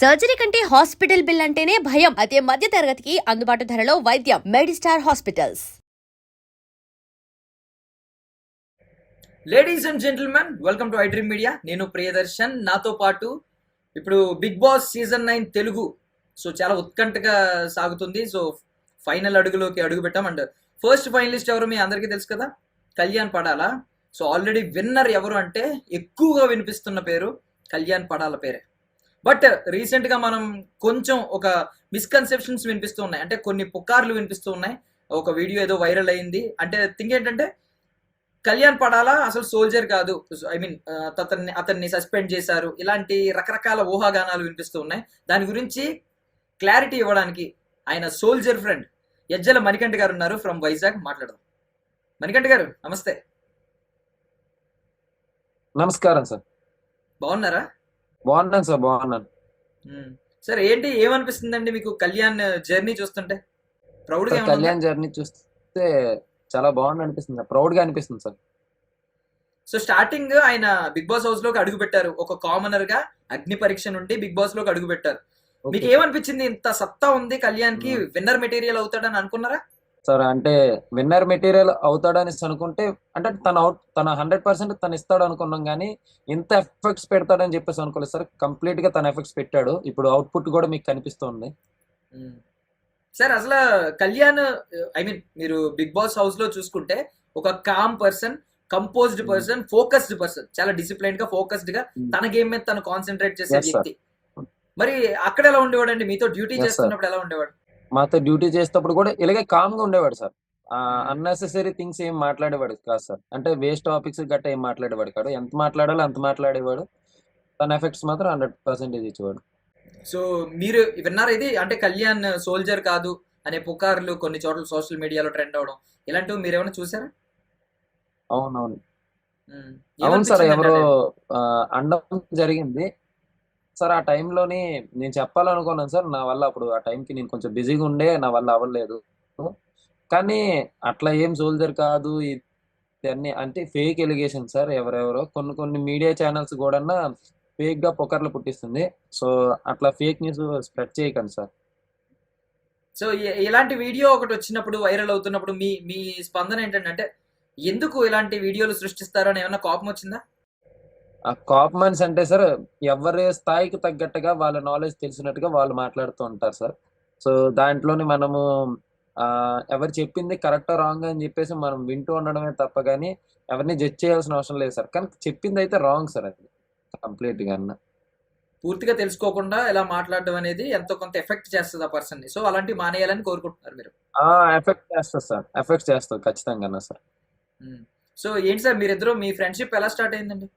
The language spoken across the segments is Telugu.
సర్జరీ కంటే హాస్పిటల్ బిల్ అంటేనే భయం. అదే మధ్య తరగతికి అందుబాటు ధరలో వైద్యం. Medistar hospitals. Ladies and gentlemen, welcome to iDream Media. నేను ప్రియదర్శన్. నాతో పాటు ఇప్పుడు బిగ్ బాస్ సీజన్ 9 తెలుగు చాలా ఉత్కంఠగా సాగుతుంది. ఫైనల్ అడుగులోకి అడుగు పెట్టాం. అండ్ ఫస్ట్ ఫైనలిస్ట్ ఎవరు మీ అందరికీ తెలుసు కదా, కళ్యాణ్ పడాలా. ఆల్రెడీ విన్నర్ ఎవరు అంటే ఎక్కువగా వినిపిస్తున్న పేరు కళ్యాణ్ పడాల పేరే. బట్ రీసెంట్గా మనం కొంచెం ఒక మిస్కన్సెప్షన్స్ వినిపిస్తూ ఉన్నాయి, అంటే కొన్ని పుకార్లు వినిపిస్తూ ఉన్నాయి. ఒక వీడియో ఏదో వైరల్ అయింది, అంటే థింక్ ఏంటంటే కళ్యాణ్ పడాలా అసలు సోల్జర్ కాదు, అతన్ని సస్పెండ్ చేశారు, ఇలాంటి రకరకాల ఊహాగానాలు వినిపిస్తూ ఉన్నాయి. దాని గురించి క్లారిటీ ఇవ్వడానికి ఆయన సోల్జర్ ఫ్రెండ్ యజ్జల మణికంఠ గారు ఉన్నారు, ఫ్రమ్ వైజాగ్. మాట్లాడదాం. మణికంఠ గారు నమస్తే. నమస్కారం సార్. బాగున్నారా? బాగున్నాను సార్, బాగున్నాను సార్. ఏమనిపిస్తుందండి మీకు కళ్యాణ్ జర్నీ చూస్తుంటే? ప్రౌడ్ గా కళ్యాణ్ జర్నీ చూస్తే చాలా బాగుంది అనిపిస్తుంది, ప్రౌడ్ గా అనిపిస్తుంది సార్. స్టార్టింగ్ ఆయన బిగ్ బాస్ హౌస్ లోకి అడుగు పెట్టారు, ఒక కామనర్ గా అగ్ని పరీక్ష నుండి బిగ్ బాస్ లోకి అడుగు పెట్టారు. మీకు ఏమనిపించింది? ఇంత సత్తా ఉంది కళ్యాణ్ కి, విన్నర్ మెటీరియల్ అవుతాడని అనుకున్నారా సార్? అంటే విన్నర్ మెటీరియల్ అవుతాడని అనుకుంటే, అంటే తన 100% తను ఇస్తాడు అనుకున్నాం, కానీ ఇంత ఎఫెక్ట్స్ పెడతాడని చెప్పేసి అనుకోలేదు సార్. కంప్లీట్ గా తన ఎఫెక్ట్స్ పెట్టాడు. ఇప్పుడు అవుట్పుట్ కూడా మీకు కనిపిస్తుంది సార్. అసలు కళ్యాణ్, మీరు బిగ్ బాస్ హౌస్ లో చూసుకుంటే ఒక com person, composed person, focused person, చాలా డిసిప్లైన్ గా ఫోకస్డ్ గా తన గేమ్ మీద తను కాన్సన్ట్రేట్ చేసే వ్యక్తి. మరి అక్కడ ఎలా ఉండేవాడు అండి? మీతో డ్యూటీ చేస్తున్నప్పుడు ఎలా ఉండేవాడు? మాతో డ్యూటీ చేసేటప్పుడు కూడా ఇలాగే కామ్ గా ఉండేవాడు సార్. అన్నెసెసరీ థింగ్స్ ఏం మాట్లాడేవాడు కాదు సార్. అంటే వేస్ట్ టాపిక్స్ గట్ట ఏం మాట్లాడేవాడు కాదు. ఎంత మాట్లాడాలో అంత మాట్లాడేవాడు. తన ఎఫెక్ట్స్ మాత్రం 100% ఇచ్చేవాడు. మీరు విన్నారు ఇది, అంటే కళ్యాణ్ సోల్జర్ కాదు అనే పుకార్లు కొన్ని చోట్ల సోషల్ మీడియాలో ట్రెండ్ అవడం, ఇలాంటివి మీరు ఏమైనా చూసారా? అవునవును అవును సార్. ఎవరో అండం జరిగింది సార్. ఆ టైంలోని నేను చెప్పాలనుకున్నాను సార్. నా వల్ల అప్పుడు ఆ టైంకి నేను కొంచెం బిజీగా ఉండే, నా వల్ల అవ్వలేదు. కానీ అట్లా ఏం సోల్జర్ కాదు ఇవన్నీ అంటే ఫేక్ ఎలిగేషన్ సార్. ఎవరెవరో కొన్ని మీడియా ఛానల్స్ కూడా ఫేక్ గా పొకర్లు పుట్టిస్తుంది. అట్లా ఫేక్ న్యూస్ స్ప్రెడ్ చేయకండి సార్. ఇలాంటి వీడియో ఒకటి వచ్చినప్పుడు, వైరల్ అవుతున్నప్పుడు మీ స్పందన ఏంటంటే ఎందుకు ఇలాంటి వీడియోలు సృష్టిస్తారో అని ఏమన్నా కోపం వచ్చిందా? ఆ కాప్మన్స్ అంటే సార్, ఎవరి స్థాయికి తగ్గట్టుగా వాళ్ళ నాలెడ్జ్ తెలిసినట్టుగా వాళ్ళు మాట్లాడుతూ ఉంటారు సార్. దాంట్లోని మనము ఎవరు చెప్పింది కరెక్టా రాంగ్ అని చెప్పేసి మనం వింటూ ఉండడమే తప్ప కానీ ఎవరిని జడ్జ్ చేయాల్సిన అవసరం లేదు సార్. కానీ చెప్పింది అయితే రాంగ్ సార్, అది కంప్లీట్ గా. పూర్తిగా తెలుసుకోకుండా ఇలా మాట్లాడడం అనేది ఎంతో కొంత ఎఫెక్ట్ చేస్తుంది ఆ పర్సన్ ని. అలాంటివి మానేయాలని కోరుకుంటున్నారు మీరు? ఎఫెక్ట్ చేస్తుంది సార్, ఎఫెక్ట్ చేస్తుంది ఖచ్చితంగా సార్. ఏంటి సార్, మీరిద్దరు మీ ఫ్రెండ్షిప్ ఎలా స్టార్ట్ అయిందండి?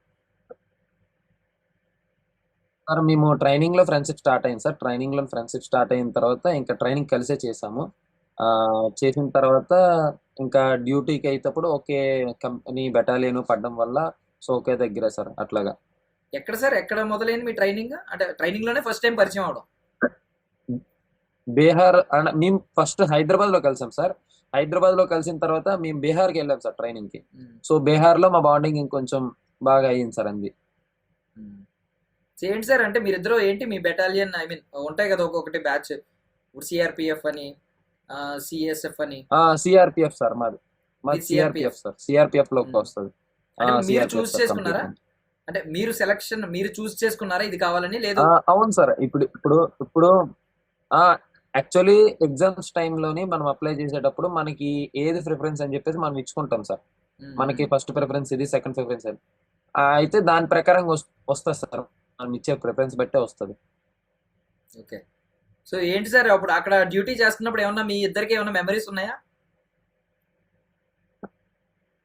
సార్ మేము ట్రైనింగ్ లో ఫ్రెండ్షిప్ స్టార్ట్ అయింది సార్. ట్రైనింగ్ లో ఫ్రెండ్షిప్ స్టార్ట్ అయిన తర్వాత ఇంకా ట్రైనింగ్ కలిసే చేసాము. చేసిన తర్వాత ఇంకా డ్యూటీకి అయినప్పుడు ఒకే కంపెనీ బెటాలియన్ పడడం వల్ల ఒకే దగ్గర సార్. అట్లాగా. ఎక్కడ సార్, ఎక్కడ మొదలైంది మీ ట్రైనింగ్? అంటే ట్రైనింగ్ లోనే ఫస్ట్ టైం పరిచయం అవడం? బీహార్ మేము ఫస్ట్ హైదరాబాద్ లో కలిసాం సార్. హైదరాబాద్ లో కలిసిన తర్వాత మేము బీహార్కి వెళ్ళాం సార్ ట్రైనింగ్ కి. బీహార్ లో మా బాండింగ్ ఇంకొంచెం బాగా అయ్యింది సార్. అంది ఏంటి సార్, అంటే మీరిద్దరు ఏంటి మీ బెటాలియన్, ఉంటాయి కదా ఒక్కొక్కటి బ్యాచ్, ఇప్పుడు సిఆర్పిఎఫ్ అని, సిఎస్ఎఫ్ అని. సిఆర్పిఎఫ్ సార్, మాది సిఆర్పిఎఫ్ సార్. సిఆర్పిఎఫ్ లోకి వస్తుంది. మీరు చూస్ చేసుకున్నారా? అంటే మీరు సెలక్షన్ మీరు చూస్ చేసుకున్నారా ఇది కావాలని? లేదు. అవును సార్. ఇప్పుడు యాక్చువల్లీ ఎగ్జామ్స్ టైంలోని మనం అప్లై చేసేటప్పుడు మనకి ఏది ప్రిఫరెన్స్ అని చెప్పేసి మనం ఇచ్చుకుంటాం సార్. మనకి ఫస్ట్ ప్రిఫరెన్స్ ఇది, సెకండ్ ప్రిఫరెన్స్ అది. అయితే దాని ప్రకారం వస్తుంది సార్. మనం ఇచ్చే ప్రిఫరెన్స్ బట్టే వస్తుంది. ఓకే. ఏంటి సార్, అప్పుడు అక్కడ డ్యూటీ చేస్తున్నప్పుడు ఏమన్నా మీ ఇద్దరికి ఏమన్నా మెమరీస్ ఉన్నాయా?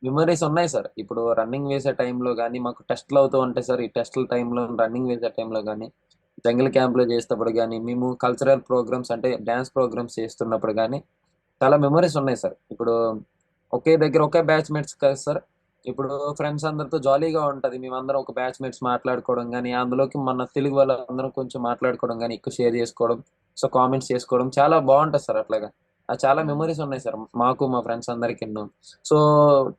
మెమరీస్ ఉన్నాయి సార్. ఇప్పుడు రన్నింగ్ వేసే టైంలో కానీ మాకు టెస్ట్లు అవుతూ ఉంటాయి సార్. ఈ టెస్ట్ల టైంలో, రన్నింగ్ వేసే టైంలో కానీ, జంగిల్ క్యాంప్లో చేసేటప్పుడు కానీ, మేము కల్చరల్ ప్రోగ్రామ్స్ అంటే డ్యాన్స్ ప్రోగ్రామ్స్ చేస్తున్నప్పుడు కానీ చాలా మెమరీస్ ఉన్నాయి సార్. ఇప్పుడు ఒకే దగ్గర ఒకే బ్యాచ్మేట్స్ కదా సార్. ఇప్పుడు ఫ్రెండ్స్ అందరితో జాలీగా ఉంటుంది. మేమందరం ఒక బ్యాచ్మేట్స్ మాట్లాడుకోవడం కానీ, అందులోకి మన తెలుగు వాళ్ళందరం కొంచెం మాట్లాడుకోవడం కానీ, ఎక్కువ షేర్ చేసుకోవడం, కామెంట్స్ చేసుకోవడం చాలా బాగుంటుంది సార్. అట్లాగా చాలా మెమరీస్ ఉన్నాయి సార్ మాకు, మా ఫ్రెండ్స్ అందరికి ఎన్నో.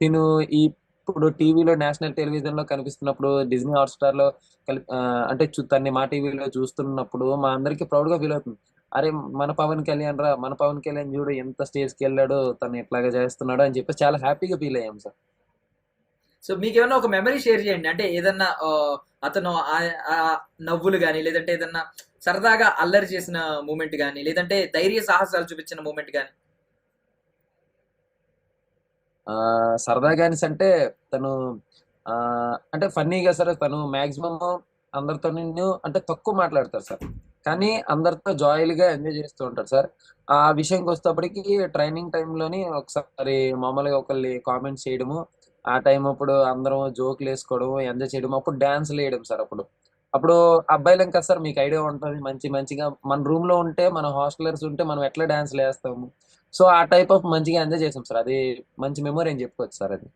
తిను ఈ ఇప్పుడు టీవీలో నేషనల్ టెలివిజన్ లో కనిపిస్తున్నప్పుడు డిజ్నీ హాట్‌స్టార్ లో అంటే తన్ని మా టీవీలో చూస్తున్నప్పుడు మా అందరికి ప్రౌడ్ గా ఫీల్ అవుతుంది. అరే మన పవన్ కళ్యాణ్ రా, మన పవన్ కళ్యాణ్ చూడు ఎంత స్టేజ్ కి వెళ్ళాడు, తను ఇట్లాగా చేస్తున్నాడు అని చెప్పి చాలా హ్యాపీగా ఫీల్ అయ్యాం సార్. సో మీకేమన్నా ఒక మెమరీ షేర్ చేయండి. అంటే ఏదన్నా అతను ఆ నవ్వులు గాని, లేదంటే ఏదన్నా సరదాగా అల్లరి చేసిన మూమెంట్ గాని, లేదంటే ధైర్య సాహసాలు చూపించిన మూమెంట్ గాని. సరదాగా అంటే తను ఆ అంటే ఫన్నీగా సార్, తను మాక్సిమం అందరితో అంటే తక్కువ మాట్లాడతారు సార్, కానీ అందరితో జాయిల్గా ఎంజాయ్ చేస్తూ ఉంటారు సార్. ఆ విషయంకి వచ్చేటప్పటికి ట్రైనింగ్ టైంలోని ఒకసారి మామూలుగా ఒకళ్ళని కామెంట్స్ చేయడము, ఆ టైం అప్పుడు అందరం జోకులు వేసుకోవడం, ఎంజాయ్ చేయడం, అప్పుడు డాన్స్లు వేయడం సార్. అప్పుడు అప్పుడు అబ్బాయిలం కదా సార్, మీకు ఐడియా ఉంటుంది, మంచిగా మన రూమ్ లో ఉంటే, మన హాస్టలర్స్ ఉంటే మనం ఎట్లా డాన్స్లు వేస్తాము. సో ఆ టైప్ ఆఫ్ మంచిగా ఎంజాయ్ చేసాం సార్. అది మంచి మెమొరీ అని చెప్పుకోవచ్చు సార్. అది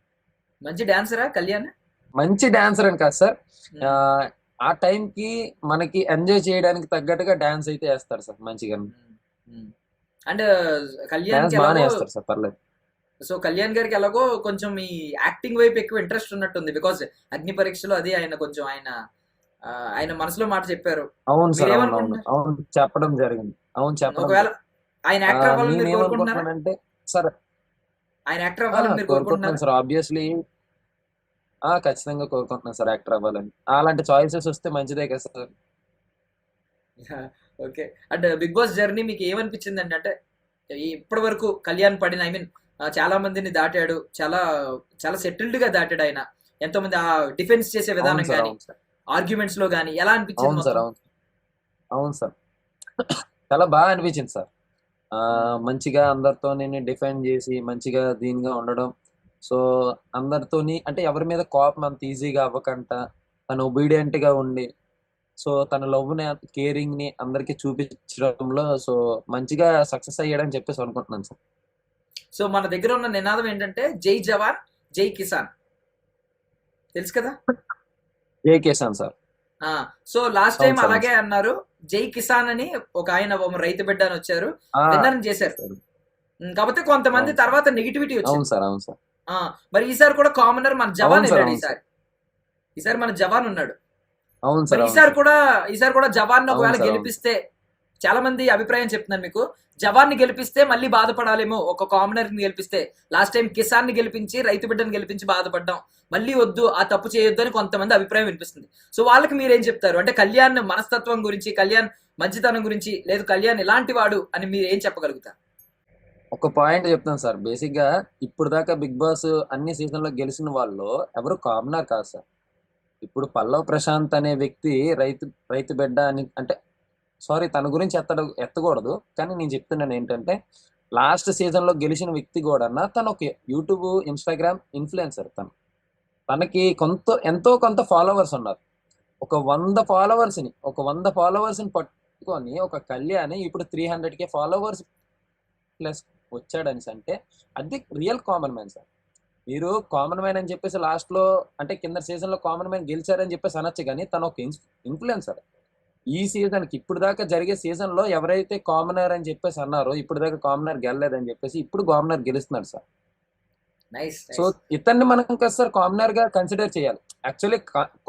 మంచి డాన్సరా కళ్యాణ్? మంచి డాన్సర్ అని కాదు సార్, ఆ ఆ టైం కి మనకి ఎంజాయ్ చేయడానికి తగ్గట్టుగా డాన్స్ అయితే వేస్తారు సార్ మంచిగా. అండ్ కళ్యాణ్ డాన్స్ కి బాగానే ఎలాగో, వేస్తారు సార్, పర్లేదు. సో కళ్యాణ్ గారికి ఎలాగో కొంచెం ఈ యాక్టింగ్ వైపు ఎక్కువ ఇంట్రెస్ట్ ఉన్నట్టుంది. బికాస్ అగ్ని పరీక్షలో అది ఆయన కొంచెం ఆయన మనసులో మాట చెప్పారు. అవును సార్, అవును అవును మీరేమనుకుంటున్నారు? అవును, చెప్పడం జరిగింది. అవును చెప్పడం ఒకవేళ జరిగింది. ఆయన యాక్టర్ అవ్వాలని మీరు కోరుకుంటున్నారా? నేనేమనుకుంటున్నానంటే సార్, ఆయన యాక్టర్ అవ్వాలని మీరు కోరుకుంటున్నాను కోరుకుంటున్నారా? Sir obviously. ఖచ్చితంగా కోరుకుంటున్నాను సార్ యాక్టర్ అవ్వాలని. అలాంటి చాయిసెస్ వస్తే మంచిదే కదా sir. Okay. And Bigg Boss journey మీకు ఏమనిపించింది అండి? అంటే ఇప్పటి వరకు కళ్యాణ్ పడిన, ఐ మీన్ చాలా మందిని దాటాడు, చాలా చాలా సెటిల్డ్ గా దాటాడు ఆయన. ఎంతో మంది ఆ డిఫెన్స్ చేసే అవును విధానం సార్, కానీ, అవును సార్, ఆర్గ్యుమెంట్స్ లో కానీ ఎలా అనిపించింది అవును సార్, మొత్తం? అవును అవును సార్. చాలా బాగా అనిపించింది సార్. మంచిగా అందరితో నేను డిఫెండ్ చేసి మంచిగా దీనిగా ఉండడం. సో అందరితోని అంటే ఎవరి మీద కోపం అంత ఈజీగా అవ్వకుండా తను ఒబీడియంట్ గా ఉండి, సో తన లవ్ ని, కేరింగ్ ని అందరికి చూపించడంలో సో మంచిగా సక్సెస్ అయ్యాడని చెప్పేసి అనుకుంటున్నాను సార్. సో మన దగ్గర ఉన్న నినాదం ఏంటంటే జై జవాన్ జై కిసాన్, తెలుసు కదా? ఏ కేసాను సార్. ఆ సో లాస్ట్ టైం అవును సార్, అవును అలాగే సార్. అన్నారు. జై కిసాన్ అని ఒక ఆయన రైతు బిడ్డ అని వచ్చారు, ఆ, విన్నర్ చేశారు. సరే. కాకపోతే కొంతమంది అవును సార్, తర్వాత నెగిటివిటీ అవును వచ్చింది. సార్, అవును సార్, ఆ మరి ఈసారి కూడా కామనర్ మన జవాన్ అవును సార్, వెళ్ళాడు. అవును సార్, ఈసారి మన జవాన్ ఉన్నాడు. అవును మరి సార్, అవును సార్, ఈసారి కూడా జవాన్ అవును ఒకవేళ సార్, అవును సార్. గెలిపిస్తే, చాలా మంది అభిప్రాయం చెప్తున్నారు మీకు, జవాన్ ని గెలిపిస్తే మళ్ళీ బాధపడాలేమో, ఒక కామనర్ ని గెలిపిస్తే. లాస్ట్ టైం కిసాన్ ని గెలిపించి, రైతు బిడ్డని గెలిపించి బాధపడ్డాం, మళ్ళీ వద్దు ఆ తప్పు చేయొద్దు అని కొంతమంది అభిప్రాయం వినిపిస్తుంది. సో వాళ్ళకి మీరేం చెప్తారు? అంటే కళ్యాణ్ మనస్తత్వం గురించి, కళ్యాణ్ మంచితనం గురించి, లేదు కళ్యాణ్ ఇలాంటి వాడు అని మీరు ఏం చెప్పగలుగుతారు? ఒక పాయింట్ చెప్తాను సార్. బేసిక్ గా ఇప్పుడు దాకా బిగ్ బాస్ అన్ని సీజన్ లో గెలిచిన వాళ్ళు ఎవరు కామనర్ కాదు సార్. ఇప్పుడు పల్లవ్ ప్రశాంత్ అనే వ్యక్తి రైతు రైతు బిడ్డ అని అంటే, సారీ తన గురించి ఎత్తకూడదు, కానీ నేను చెప్తున్నాను ఏంటంటే లాస్ట్ సీజన్ లో గెలిచిన వ్యక్తి కూడా తను ఒక యూట్యూబ్, ఇన్స్టాగ్రామ్ ఇన్ఫ్లుయెన్సర్. తనకి ఎంతో కొంత ఫాలోవర్స్ ఉన్నారు. ఒక వంద ఫాలోవర్స్ ని పట్టుకొని ఒక కళ్యాణ్ ఇప్పుడు 300K ఫాలోవర్స్ ప్లస్ వచ్చాడని అంటే అది రియల్ కామన్ మ్యాన్ సార్. మీరు కామన్ మ్యాన్ అని చెప్పేసి లాస్ట్ లో అంటే కింద సీజన్ లో కామన్ మ్యాన్ గెలిచారని చెప్పేసి అనొచ్చు, కానీ తను ఒక ఇన్ఫ్లుయెన్సర్. ఈ సీజన్ కి ఇప్పుడు దాకా జరిగే సీజన్ లో ఎవరైతే కామనర్ అని చెప్పేసి అన్నారో, ఇప్పుడు దాకా కామనర్ గెలలేదని చెప్పేసి ఇప్పుడు కామనర్ గెలుస్తున్నాడు సార్. Nice so nice. ఇతన్ని మనం కదా సార్ కామనర్ గా కన్సిడర్ చేయాలి. యాక్చువల్లీ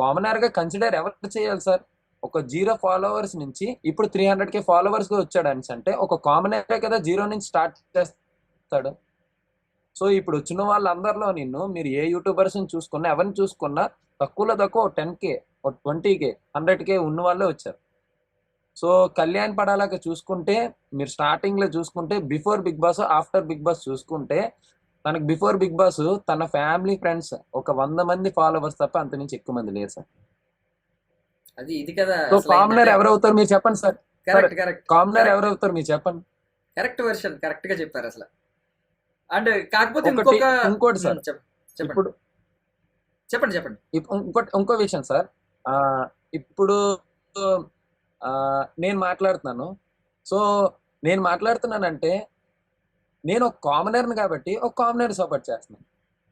కామనర్ గా కన్సిడర్ ఎవరు చేయాలి సార్? ఒక 0 ఫాలోవర్స్ నుంచి ఇప్పుడు 300K ఫాలోవర్స్ గా వచ్చాడు అని అంటే ఒక కామనర్ కదా 0 నుంచి స్టార్ట్ చేస్తాడు. సో ఇప్పుడు వచ్చిన వాళ్ళందరిలో మీరు ఏ యూట్యూబర్స్ చూసుకున్నా, ఎవరిని చూసుకున్నా తక్కువలో తక్కువ 10K, 20K, 100K ఉన్న వాళ్ళే వచ్చారు. సో కళ్యాణ్ పడాలాగా చూసుకుంటే, మీరు స్టార్టింగ్ లో చూసుకుంటే బిఫోర్ బిగ్ బాస్, ఆఫ్టర్ బిగ్ బాస్ చూసుకుంటే, తనకు బిఫోర్ బిగ్ బాస్ తన ఫ్యామిలీ ఫ్రెండ్స్ ఒక 100 మంది ఫాలోవర్స్ తప్ప అంత నుంచి ఎక్కువ మంది లేరు సార్. అది ఇది కదా సో అసలు కామనర్ ఎవరవుతారు మీరు చెప్పండి సార్. కరెక్ట్ కరెక్ట్ కామనర్ ఎవరవుతారు మీరు చెప్పండి. కరెక్ట్ వెర్షన్, కరెక్ట్ గా చెప్పారు అసలు. అండ్ కాకపోతే ఇంకోటి సార్, చెప్పండి ఇప్పుడు చెప్పండి చెప్పండి. ఇంకో విషయం సార్. ఇప్పుడు నేను మాట్లాడుతున్నాను. సో నేను మాట్లాడుతున్నానంటే నేను ఒక కామనర్ని కాబట్టి ఒక కామనర్ సపోర్ట్ చేస్తున్నాను.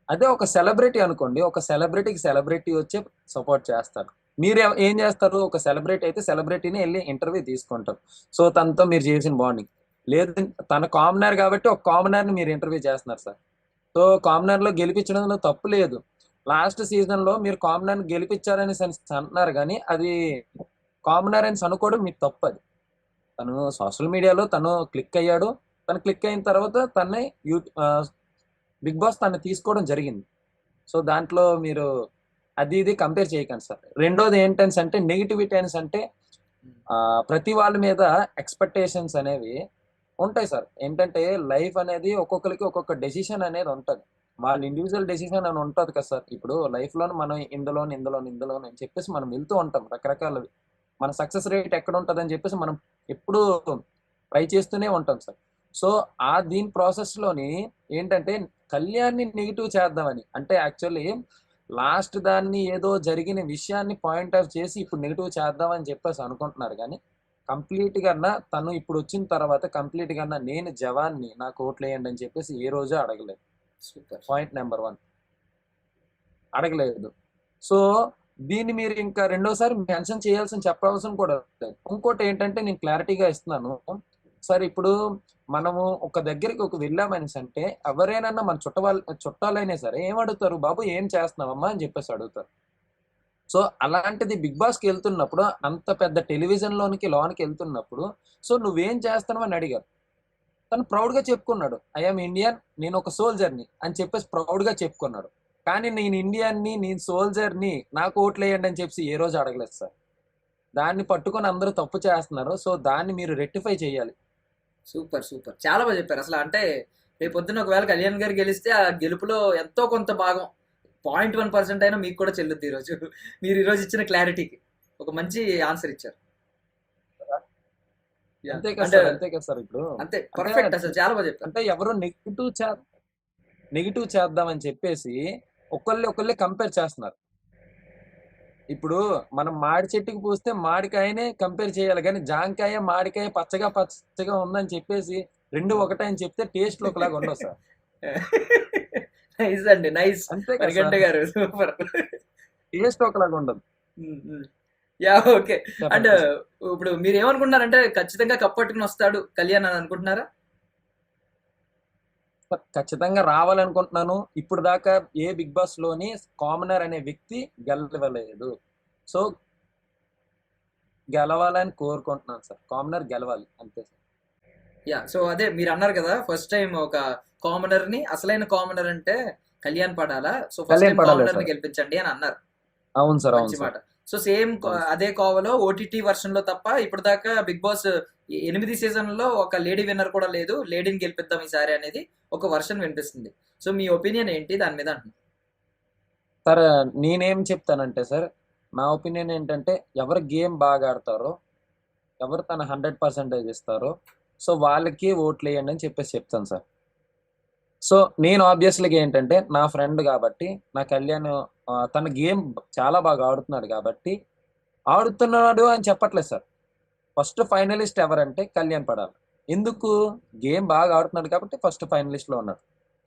అదే ఒక సెలబ్రిటీ అనుకోండి, ఒక సెలబ్రిటీ వచ్చే సపోర్ట్ చేస్తారు. మీరు ఏం చేస్తారు? ఒక సెలబ్రిటీ అయితే సెలబ్రిటీని వెళ్ళి ఇంటర్వ్యూ తీసుకుంటారు. సో తనతో మీరు చేసిన బాండింగ్ లేదు. తన కామనర్ కాబట్టి ఒక కామనర్ని మీరు ఇంటర్వ్యూ చేస్తున్నారు సార్. సో కామనర్ లో గెలిపించడంలో తప్పు లేదు. లాస్ట్ సీజన్ లో మీరు కామనర్ గెలిపించారని అంటున్నారు కానీ అది కామనర్ అని అనుకోవడం మీకు తప్పు. అది తను సోషల్ మీడియాలో తను క్లిక్ అయ్యాడు. తను క్లిక్ అయిన తర్వాత తన్నే బిగ్ బాస్ తను తీసుకోవడం జరిగింది. సో దాంట్లో మీరు అది ఇది కంపేర్ చేయకండి సార్. రెండోది ఏంటని అంటే నెగిటివిటీ అని అంటే ప్రతి వాళ్ళ మీద ఎక్స్పెక్టేషన్స్ అనేవి ఉంటాయి సార్. ఏంటంటే లైఫ్ అనేది ఒక్కొక్కరికి ఒక్కొక్క డెసిషన్ అనేది ఉంటుంది. వాళ్ళ ఇండివిజువల్ డెసిషన్ అని ఉంటుంది కదా సార్. ఇప్పుడు లైఫ్లోనే మనం ఇందులో అని చెప్పేసి మనం వెళ్తూ ఉంటాం రకరకాలవి. మన సక్సెస్ రేట్ ఎక్కడ ఉంటుంది అని చెప్పేసి మనం ఎప్పుడూ ట్రై చేస్తూనే ఉంటాం సార్. సో దీని ప్రాసెస్లోని ఏంటంటే కళ్యాణ్ని నెగిటివ్ చేద్దామని అంటే యాక్చువల్లీ లాస్ట్ దాన్ని ఏదో జరిగిన విషయాన్ని పాయింట్ ఆఫ్ చేసి ఇప్పుడు నెగిటివ్ చేద్దామని చెప్పేసి అనుకుంటున్నారు. కానీ కంప్లీట్గా తను ఇప్పుడు వచ్చిన తర్వాత కంప్లీట్గా నేను జవాన్ని నాకు ఓట్లు వేయండి అని చెప్పేసి ఏ రోజు అడగలేదు. సూపర్. పాయింట్ నెంబర్ 1 అడగలేదు. సో దీన్ని మీరు ఇంకా రెండోసారి మెన్షన్ చేయాల్సిన చెప్పవలసిన కూడా లేదు. ఇంకోటి ఏంటంటే నేను క్లారిటీగా ఇస్తున్నాను సార్. ఇప్పుడు మనము ఒక దగ్గరికి వెళ్ళామని అంటే ఎవరైనా మన చుట్టాలైనా సరే ఏమడుగుతారు, బాబు ఏం చేస్తున్నావమ్మా అని చెప్పేసి అడుగుతారు. సో అలాంటిది బిగ్ బాస్కి వెళ్తున్నప్పుడు అంత పెద్ద టెలివిజన్ లోనికి వెళ్తున్నప్పుడు సో నువ్వేం చేస్తున్నావు అని అడిగారు. తను ప్రౌడ్గా చెప్పుకున్నాడు, ఐఎమ్ ఇండియన్, నేను ఒక సోల్జర్ని అని చెప్పేసి ప్రౌడ్గా చెప్పుకున్నాడు. కానీ నేను ఇండియన్ని, నేను సోల్జర్ని, నాకు ఓట్లు వేయండి అని చెప్పి ఏ రోజు అడగలేదు సార్. దాన్ని పట్టుకొని అందరూ తప్పు చేస్తున్నారు. సో దాన్ని మీరు రెక్టిఫై చేయాలి. సూపర్ సూపర్, చాలా బాగా చెప్పారు. అసలు అంటే రేపు పొద్దున్న ఒకవేళ కళ్యాణ్ గారు గెలిస్తే ఆ గెలుపులో ఎంతో కొంత భాగం 0.1% అయినా మీకు కూడా చెల్లుద్ది. ఈరోజు మీరు ఈరోజు ఇచ్చిన క్లారిటీకి ఒక మంచి ఆన్సర్ ఇచ్చారు. Yeah. అంతే కదా అంటే సార్, అంతే కదా సార్. ఇప్పుడు అంతే పర్ఫెక్ట్, అసలు చాలా బాగా చెప్పారు. అంటే ఎవరో నెగిటివ్ చేద్దామని చెప్పేసి ఒకళ్ళే కంపేర్ చేస్తున్నారు. ఇప్పుడు మనం మాడి చెట్టుకి పూస్తే మాడికాయనే కంపేర్ చేయాలి కానీ జాంకాయ మాడికాయ పచ్చగా ఉందని చెప్పేసి రెండు ఒకటే అని చెప్తే టేస్ట్ ఒకలాగా ఉండవు సార్. నైస్ అండి, నైస్. అంతే కదా మణికంఠ సార్, గారు సూపర్. టేస్ట్ ఒకలాగా ఉండదు. Yeah okay. అండ్ చెప్పండి సార్. ఇప్పుడు మీరు ఏమనుకుంటున్నారంటే ఖచ్చితంగా కప్పట్టుకుని వస్తాడు కళ్యాణ్ అని అనుకుంటున్నారా? ఖచ్చితంగా రావాలనుకుంటున్నాను. ఇప్పుడు దాకా ఏ బిగ్ బాస్ లోని కామనర్ అనే వ్యక్తి గెలవలేదు. సో గెలవాలని కోరుకుంటున్నాను సార్. కామనర్ గెలవాలి అంతే సార్. యా, సో అదే మీరు అన్నారు కదా ఫస్ట్ టైం ఒక కామనర్ ని, అసలైన కామనర్ అంటే కళ్యాణ్ పడాలా, సో ఫస్ట్ కళ్యాణ్ టైం పడాలి కామనర్ ని సార్. గెలిపించండి అని అన్నారు. అవును సార్, అవును మంచి సార్, మాట. సో సేమ్ అవును సార్. అదే కోవలో ఓటీటీ వర్షన్ లో తప్ప ఇప్పుడు దాకా బిగ్ బాస్ 8 సీజన్లలో ఒక లేడీ విన్నర్ కూడా లేదు. లేడీని గెలిపిద్దాం ఈసారి అనేది ఒక వర్షన్ వినిపిస్తుంది. సో మీ ఒపీనియన్ ఏంటి దాని మీద అంటున్నా? సార్ నేనేం చెప్తానంటే సార్, నా ఒపీనియన్ ఏంటంటే ఎవరు గేమ్ బాగా ఆడతారో, ఎవరు తన 100% ఇస్తారో సో వాళ్ళకి ఓట్లు వేయండి అని చెప్పేసి చెప్తాను సార్. సో నేను ఆబ్వియస్లీగా ఏంటంటే నా ఫ్రెండ్ కాబట్టి నా కళ్యాణ్ తన గేమ్ చాలా బాగా ఆడుతున్నాడు కాబట్టి ఆడుతున్నాడు అని చెప్పట్లేదు సార్. ఫస్ట్ ఫైనలిస్ట్ ఎవరంటే కళ్యాణ్ పడాలి. ఎందుకు? గేమ్ బాగా ఆడుతున్నాడు కాబట్టి ఫస్ట్ ఫైనలిస్ట్లో ఉన్నాడు.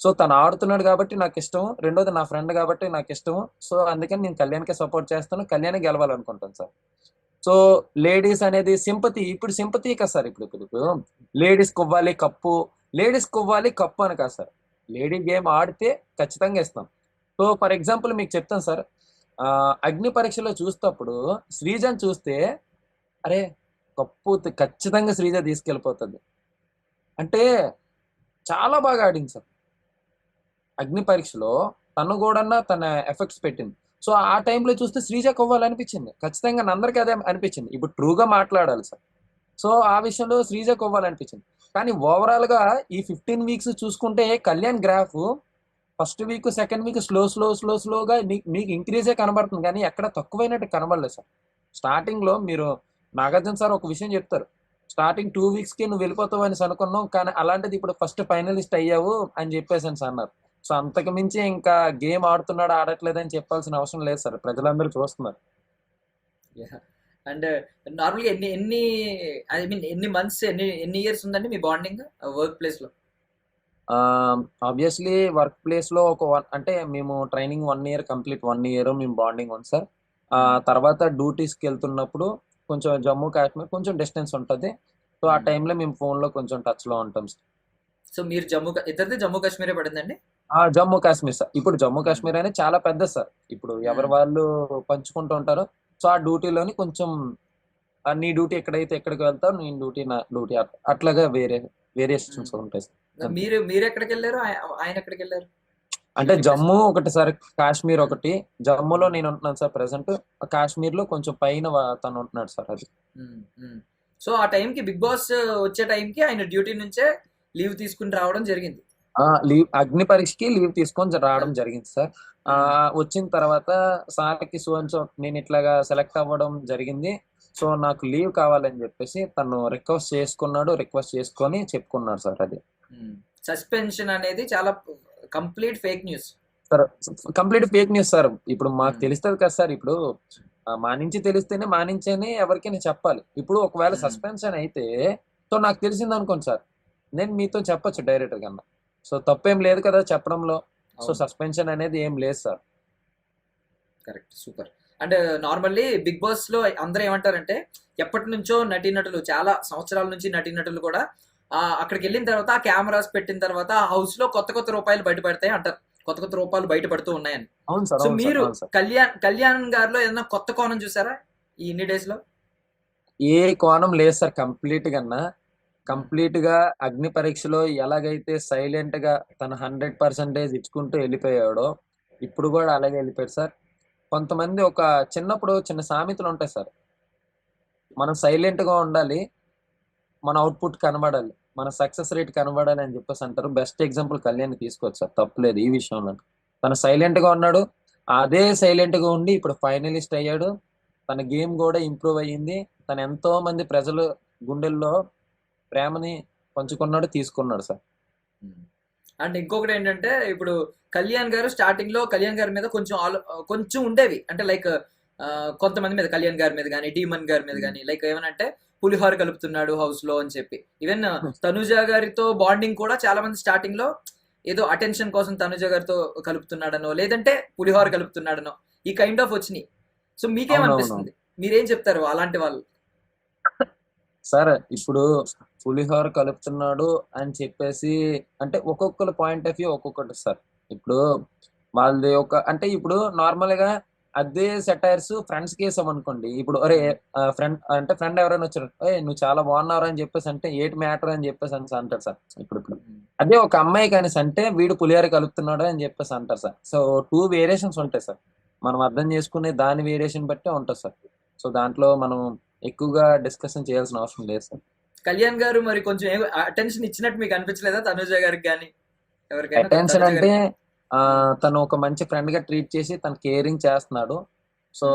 సో తను ఆడుతున్నాడు కాబట్టి నాకు ఇష్టం. రెండోది నా ఫ్రెండ్ కాబట్టి నాకు ఇష్టం. సో అందుకని నేను కళ్యాణ్కే సపోర్ట్ చేస్తాను. కళ్యాణ్ గెలవాలనుకుంటాను సార్. సో లేడీస్ అనేది సింపతి, ఇప్పుడు సింపతి కదా సార్. ఇప్పుడు లేడీస్ కొవ్వాలి కప్పు, లేడీస్ కొవ్వాలి కప్పు అని కాదు సార్. లేడీ గేమ్ ఆడితే ఖచ్చితంగా ఇస్తాం. సో ఫర్ ఎగ్జాంపుల్ మీకు చెప్తాను సార్, అగ్ని పరీక్షలో చూసేటప్పుడు శ్రీజని చూస్తే అరే కప్పు ఖచ్చితంగా శ్రీజ తీసుకెళ్ళిపోతుంది అంటే చాలా బాగా ఆడింది సార్. అగ్ని పరీక్షలో తను కూడా తన ఎఫెక్ట్స్ పెట్టింది. సో ఆ టైంలో చూస్తే శ్రీజ కొవ్వాలనిపించింది. ఖచ్చితంగా అందరికీ అదే అనిపించింది. ఇప్పుడు ట్రూగా మాట్లాడాలి సార్. సో ఆ విషయంలో శ్రీజ కొవ్వాలనిపించింది. కానీ ఓవరాల్గా ఈ 15 వీక్స్ చూసుకుంటే Kalyan graph first week second week స్లోగా మీకు ఇంక్రీజే కనబడుతుంది కానీ ఎక్కడ తక్కువైనట్టు కనబడలేదు సార్. స్టార్టింగ్లో మీరు నాగార్జున సార్ ఒక విషయం చెప్తారు, స్టార్టింగ్ 2 వీక్స్కి నువ్వు వెళ్ళిపోతావు అని అనుకున్నావు కానీ అలాంటిది ఇప్పుడు ఫస్ట్ ఫైనలిస్ట్ అయ్యావు అని చెప్పేసి అన్నారు. సో అంతకు మించి ఇంకా గేమ్ ఆడుతున్నాడు ఆడట్లేదని చెప్పాల్సిన అవసరం లేదు సార్. ప్రజలందరూ చూస్తున్నారు. అండ్ నార్మల్గా ఎన్ని ఐ మీన్ ఎన్ని మంత్స్ ఎన్ని ఇయర్స్ ఉందండి మీ బాండింగ్ వర్క్ ప్లేస్ లో? ఆబ్వియస్లీ వర్క్ ప్లేస్లో అంటే మేము ట్రైనింగ్ 1 ఇయర్ కంప్లీట్ 1 ఇయర్ మేము బాండింగ్ ఉంది సార్. తర్వాత డ్యూటీస్కి వెళ్తున్నప్పుడు కొంచెం జమ్మూ కాశ్మీర్ కొంచెం డిస్టెన్స్ ఉంటుంది. సో ఆ టైంలో మేము ఫోన్లో కొంచెం టచ్లో ఉంటాం సార్. సో మీరు ఇద్దరిది జమ్మూ కాశ్మీరే పడిందండి? జమ్మూ కాశ్మీర్ సార్. ఇప్పుడు జమ్మూ ఉమ్, కాశ్మీర్ అనేది చాలా పెద్ద సార్. ఇప్పుడు ఎవరు ఉమ్, వాళ్ళు పంచుకుంటూ ఉంటారు. సో ఆ డ్యూటీలోని కొంచెం నీ డ్యూటీ ఎక్కడైతే ఎక్కడికి వెళ్తావు, నీ డ్యూటీ నా డ్యూటీ అట్లాగా వేరియేషన్స్ ఉమ్. ఉంటాయి సార్. అంతే. మీరు ఎక్కడికి వెళ్ళారు, ఆయన ఎక్కడికి వెళ్ళారు అంటే డ్యూటీ ప్లేస్? జమ్మూ ఒకటి సార్, కాశ్మీర్ ఒకటి. జమ్మూలో నేను ఉంటున్నాను సార్ ప్రెసెంట్. కాశ్మీర్ లో కొంచెం పైన తను ఉంటున్నాడు సార్. అది సో ఆ టైంకి బిగ్ బాస్ వచ్చే టైంకి ఆయన డ్యూటీ నుంచే లీవ్ తీసుకుని రావడం జరిగింది. లీవ్, అగ్ని పరీక్షకి లీవ్ తీసుకొని రావడం అది. జరిగింది సార్. ఉమ్, వచ్చిన తర్వాత సార్కి సో నేను ఇట్లాగా సెలెక్ట్ అవ్వడం జరిగింది, సో నాకు లీవ్ కావాలని చెప్పేసి తను రిక్వెస్ట్ చేసుకొని చెప్పుకున్నాడు సార్. అది సస్పెన్షన్ అనేది చాలా complete fake news. Sir complete fake news sir. ఇప్పుడు మాకు తెలుస్తుంది కదా సార్. ఇప్పుడు మా నుంచి తెలిస్తేనే మా నుంచేనే ఎవరికైనా చెప్పాలి. ఇప్పుడు ఒకవేళ సస్పెన్షన్ అయితే సో నాకు తెలిసింది అనుకోండి సార్, నేను మీతో చెప్పొచ్చు డైరెక్టర్ కన్నా. సో తప్పేం లేదు కదా చెప్పడంలో. సో సస్పెన్షన్ అనేది ఏం లేదు sir. Correct, super. And normally Bigg Boss లో అందరూ ఏమంటారంటే, ఎప్పటి నుంచో నటీనటులు, చాలా సంవత్సరాల నుంచి నటీనటులు కూడా అక్కడికి వెళ్ళిన తర్వాత ఆ కెమెరాస్ పెట్టిన తర్వాత ఆ హౌస్ లో కొత్త కొత్త రూపాయలు బయటపడతాయి అంటారు, కొత్త కొత్త రూపాయలు బయటపడుతూ ఉన్నాయని. అవును సార్. సో అవును సార్. మీరు అవును సార్. కళ్యాణ్ గారిలో ఏదైనా కొత్త కోణం చూసారా ఈ ఇన్ని డేస్ లో? ఏ కోణం లేదు సార్. కంప్లీట్ గా అగ్ని పరీక్షలో ఎలాగైతే సైలెంట్ గా తన 100% ఇచ్చుకుంటూ వెళ్ళిపోయాడో ఇప్పుడు కూడా అలాగే వెళ్ళిపోయాడు సార్. కొంతమంది చిన్నప్పుడు చిన్న సామెతలు ఉంటాయి సార్. మనం సైలెంట్ గా ఉండాలి, మన అవుట్పుట్ కనబడాలి, మన సక్సెస్ రేట్ కనబడాలి అని చెప్పేసి అంటారు. బెస్ట్ ఎగ్జాంపుల్ కళ్యాణ్ తీసుకోవచ్చు సార్, తప్పులేదు ఈ విషయంలో. తను సైలెంట్ గా ఉన్నాడు, అదే సైలెంట్ గా ఉండి ఇప్పుడు ఫైనలిస్ట్ అయ్యాడు. తన గేమ్ కూడా ఇంప్రూవ్ అయ్యింది. తను ఎంతో మంది ప్రజలు గుండెల్లో ప్రేమని పంచుకున్నాడు, తీసుకున్నాడు సార్. అండ్ ఇంకొకటి ఏంటంటే, ఇప్పుడు కళ్యాణ్ గారు స్టార్టింగ్ లో కళ్యాణ్ గారి మీద కొంచెం ఉండేవి, అంటే లైక్ కొంతమంది మీద, కళ్యాణ్ గారి మీద కానీ డీమన్ గారి మీద కానీ, లైక్ ఏమనంటే పులిహోర కలుపుతున్నాడు హౌస్ లో అని చెప్పి. ఈవెన్ తనుజ గారితో బాండింగ్ కూడా చాలా మంది స్టార్టింగ్ లో ఏదో అటెన్షన్ కోసం తనుజ గారితో కలుపుతున్నాడనో, లేదంటే పులిహోర కలుపుతున్నాడనో, ఈ కైండ్ ఆఫ్ వచ్చినాయి. సో మీకేమనిపిస్తుంది, మీరేం చెప్తారు అలాంటి వాళ్ళు? సార్ ఇప్పుడు పులిహోర కలుపుతున్నాడు అని చెప్పేసి అంటే ఒక్కొక్కరు పాయింట్ ఆఫ్ వ్యూ ఒక్కొక్కటి సార్. ఇప్పుడు వాళ్ళది అంటే ఇప్పుడు నార్మల్ గా అదే సెటైర్స్ ఫ్రెండ్స్ కి వేసాం అనుకోండి. ఇప్పుడు అరే ఫ్రెండ్ ఎవరైనా వచ్చారు, నువ్వు చాలా బాగున్నారు అని చెప్పేసి అంటే ఏటి మ్యాటర్ అని చెప్పేసి అంటారు సార్. ఇప్పుడు అదే ఒక అమ్మాయి కానీ అంటే వీడు పులిహోర కలుపుతున్నాడు అని చెప్పేసి అంటారు సార్. సో 2 వేరియేషన్స్ ఉంటాయి సార్. మనం అర్థం చేసుకునే దాని వేరియేషన్ బట్టే ఉంటుంది సార్. సో దాంట్లో మనం ఎక్కువగా డిస్కషన్ చేయాల్సిన అవసరం లేదు సార్. కళ్యాణ్ గారు మరి కొంచెం అటెన్షన్ ఇచ్చినట్టు మీకు అనిపించలేదా తనుజ గారికి కానీ ఎవరికైనా? అటెన్షన్ తనుజ అంటే గారికి. తను ఒక మంచి ఫ్రెండ్ గా ట్రీట్ చేసి తను కేరింగ్ చేస్తున్నాడు. సో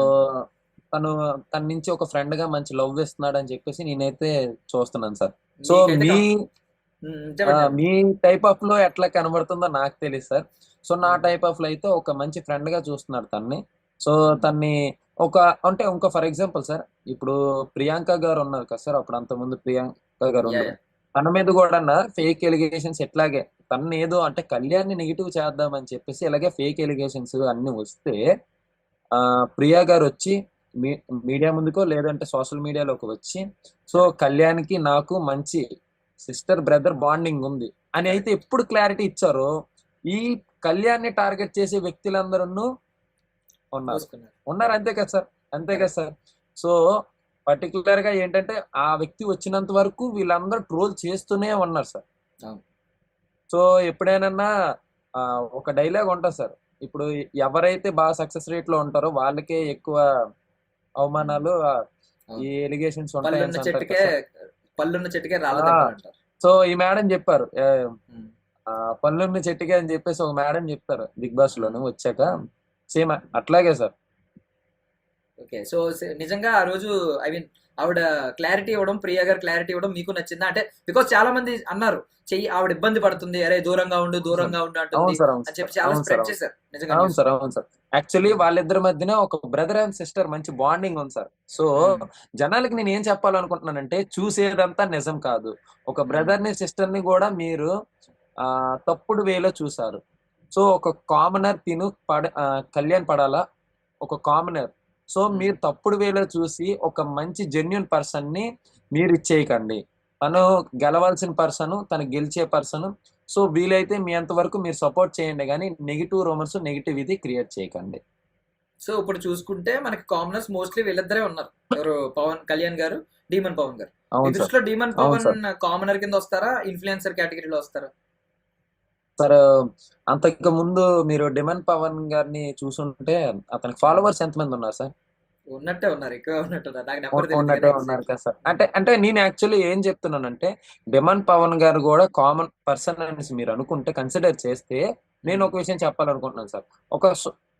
తన నుంచి ఒక ఫ్రెండ్ గా మంచి లవ్ ఇస్తున్నాడు అని చెప్పేసి నేనైతే చూస్తున్నాను సార్. సో మీకైతే చెప్పండి. మీ టైప్ ఆఫ్ లో ఎట్లా కనబడుతుందో నాకు తెలియదు సార్. సో నా టైప్ ఆఫ్ లో అయితే ఒక మంచి ఫ్రెండ్ గా చూస్తున్నాడు తన్ని. సో తన్ని అంటే ఇంకో ఫర్ ఎగ్జాంపుల్ సార్, ఇప్పుడు ప్రియాంక గారు ఉన్నారు కదా సార్, అప్పుడు అంతకుముందు ప్రియాంక గారు యా, ఉన్నారు. యా. తన మీద కూడా ఫేక్ ఎలిగేషన్స్ ఎట్లాగే తను ఏదో అంటే కళ్యాణ్ని నెగిటివ్ చేద్దామని చెప్పేసి ఇలాగే ఫేక్ ఎలిగేషన్స్ అన్ని వస్తే ప్రియా గారు వచ్చి మీడియా ముందుకో లేదంటే సోషల్ మీడియాలోకి వచ్చి సో కళ్యాణ్కి నాకు మంచి సిస్టర్ బ్రదర్ బాండింగ్ ఉంది అని అయితే ఎప్పుడు క్లారిటీ ఇచ్చారో, ఈ కళ్యాణ్ని టార్గెట్ చేసే వ్యక్తులందరూ ఉన్నారు. అంతే కదా సార్, అంతే కదా సార్. సో పర్టికులర్ గా ఏంటంటే ఆ వ్యక్తి వచ్చినంత వరకు వీళ్ళందరూ ట్రోల్ చేస్తూనే ఉన్నారు సార్. సో ఎప్పుడైనా ఒక డైలాగ్ ఉంటుంది సార్, ఇప్పుడు ఎవరైతే బాగా సక్సెస్ రేట్ లో ఉంటారో వాళ్ళకే ఎక్కువ అవమానాలు, ఈ ఎలిగేషన్స్ పళ్ళున్న చెట్టుకే రాళ్ళ. సో ఈ మేడం చెప్పారు, పళ్ళున్న చెట్టుకే అని చెప్పేసి ఒక మేడం చెప్తారు బిగ్ బాస్ లోను వచ్చాక. సేమ్ అట్లాగే సార్. ఓకే, సో నిజంగా ఆ రోజు ఐ మీన్ ఆవిడ క్లారిటీ ఇవ్వడం, ప్రియా గారు క్లారిటీ ఇవ్వడం మీకు నచ్చిందా? అంటే బికాస్ చాలా మంది అన్నారు ఆవిడ ఇబ్బంది పడుతుంది, అరే దూరంగా ఉండు అంటుంది అని చెప్పి చాలా స్ప్రెడ్ చేశారు. అవును సార్, అవును సార్. యాక్చువల్లీ వాళ్ళిద్దరి మధ్యన ఒక బ్రదర్ అండ్ సిస్టర్ మంచి బాండింగ్ ఉంది సార్. సో జనాలకి నేను ఏం చెప్పాలనుకుంటున్నానంటే, చూసేదంతా నిజం కాదు. ఒక బ్రదర్ ని సిస్టర్ ని కూడా మీరు తప్పుడు వేలో చూసారు. సో ఒక కామనర్ కళ్యాణ్ పడాలా, ఒక కామనర్. సో మీరు తప్పుడు వేలో చూసి ఒక మంచి జెన్యున్ పర్సన్ ని మీరు ఇచ్చేయకండి. తను గెలవాల్సిన పర్సన్, తను గెలిచే పర్సన్. సో వీలైతే మీ అంతవరకు మీరు సపోర్ట్ చేయండి, కానీ నెగిటివ్ రూమర్స్ నెగిటివ్ ఇది క్రియేట్ చేయకండి. సో ఇప్పుడు చూసుకుంటే మనకి కామనర్స్ మోస్ట్లీ వీళ్ళిద్దరే ఉన్నారు, ఎవరు పవన్ కళ్యాణ్ గారు, డీమన్ పవన్ గారు. మీ అవును సార్. దృష్టిలో డీమన్ అవును పవన్ సార్. కామనర్ కింద వస్తారా, ఇన్ఫ్లుయెన్సర్ కేటగిరీలో వస్తారా? సార్ అంతకు ముందు మీరు డిమన్ పవన్ గారిని చూసుంటే అతనికి ఫాలోవర్స్ ఎంతమంది ఉన్నారు సార్? ఉన్నట్టే ఉన్నారు, ఎక్కువ ఉన్నట్టున్నారు. నాకు నెంబర్ తెలియదు ఉన్నట్టే కానీ ఉన్నారు ఎగ్జాక్ట్లీ. కదా సార్. అంటే నేను యాక్చువల్లీ ఏం చెప్తున్నానంటే, డిమన్ పవన్ గారు కూడా కామన్ పర్సన్ అనేసి మీరు అనుకుంటే, కన్సిడర్ చేస్తే, నేను ఒక విషయం చెప్పాలనుకుంటున్నాను సార్. ఒక